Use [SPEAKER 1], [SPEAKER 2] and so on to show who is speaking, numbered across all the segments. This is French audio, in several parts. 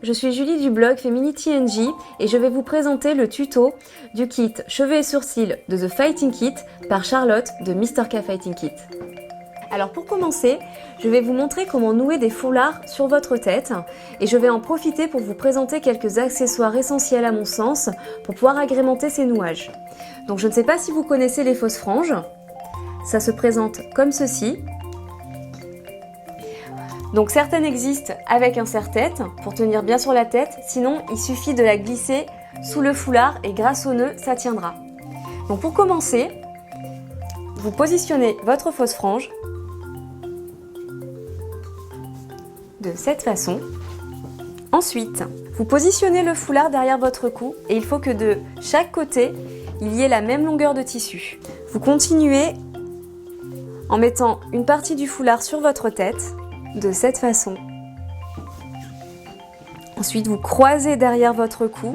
[SPEAKER 1] je suis Julie du blog Feminity NG et je vais vous présenter le tuto du kit cheveux et sourcils de The Fighting Kit par Charlotte de Mr K Fighting Kit. Alors pour commencer, je vais vous montrer comment nouer des foulards sur votre tête et je vais en profiter pour vous présenter quelques accessoires essentiels à mon sens pour pouvoir agrémenter ces nouages. Donc je ne sais pas si vous connaissez les fausses franges, ça se présente comme ceci. Donc certaines existent avec un serre-tête pour tenir bien sur la tête, sinon il suffit de la glisser sous le foulard et grâce au nœud, ça tiendra. Donc pour commencer, vous positionnez votre fausse frange de cette façon. Ensuite, vous positionnez le foulard derrière votre cou et il faut que de chaque côté, il y ait la même longueur de tissu. Vous continuez en mettant une partie du foulard sur votre tête de cette façon. Ensuite, vous croisez derrière votre cou.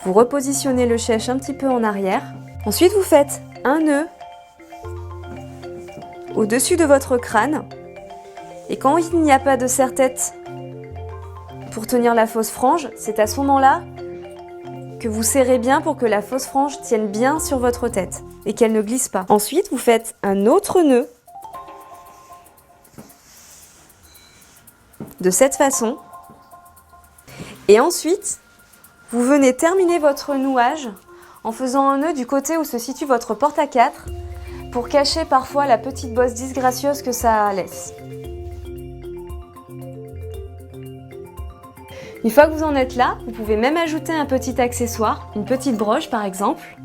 [SPEAKER 1] Vous repositionnez le chèche un petit peu en arrière. Ensuite, vous faites un nœud au-dessus de votre crâne. Et quand il n'y a pas de serre-tête pour tenir la fausse frange, c'est à ce moment-là que vous serrez bien pour que la fausse frange tienne bien sur votre tête et qu'elle ne glisse pas. Ensuite, vous faites un autre nœud de cette façon. Et ensuite, vous venez terminer votre nouage en faisant un nœud du côté où se situe votre porte-à-4 pour cacher parfois la petite bosse disgracieuse que ça laisse. Une fois que vous en êtes là, vous pouvez même ajouter un petit accessoire, une petite broche par exemple,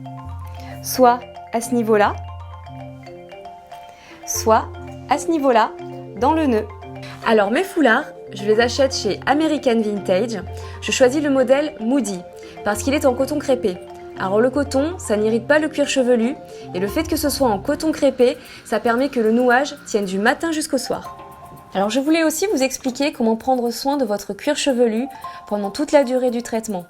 [SPEAKER 1] soit à ce niveau-là, soit à ce niveau-là, dans le nœud. Alors mes foulards, je les achète chez American Vintage. Je choisis le modèle Moody parce qu'il est en coton crêpé. Alors le coton, ça n'irrite pas le cuir chevelu et le fait que ce soit en coton crêpé, ça permet que le nouage tienne du matin jusqu'au soir. Alors je voulais aussi vous expliquer comment prendre soin de votre cuir chevelu pendant toute la durée du traitement.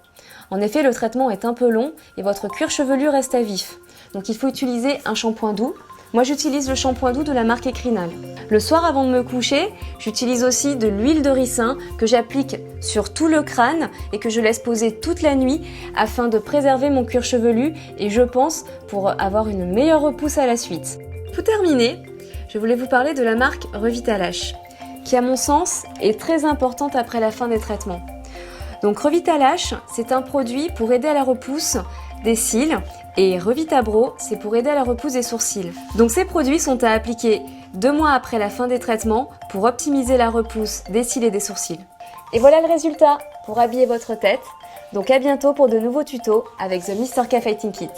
[SPEAKER 1] En effet, le traitement est un peu long et votre cuir chevelu reste à vif. Donc il faut utiliser un shampoing doux. Moi j'utilise le shampoing doux de la marque Ecrinal. Le soir avant de me coucher, j'utilise aussi de l'huile de ricin que j'applique sur tout le crâne et que je laisse poser toute la nuit afin de préserver mon cuir chevelu et je pense pour avoir une meilleure repousse à la suite. Pour terminer, je voulais vous parler de la marque Revitalash, qui à mon sens est très importante après la fin des traitements. Donc Revitalash, c'est un produit pour aider à la repousse des cils et Revitabro, c'est pour aider à la repousse des sourcils. Donc ces produits sont à appliquer 2 mois après la fin des traitements pour optimiser la repousse des cils et des sourcils. Et voilà le résultat pour habiller votre tête. Donc à bientôt pour de nouveaux tutos avec The Mr K Fighting Kit.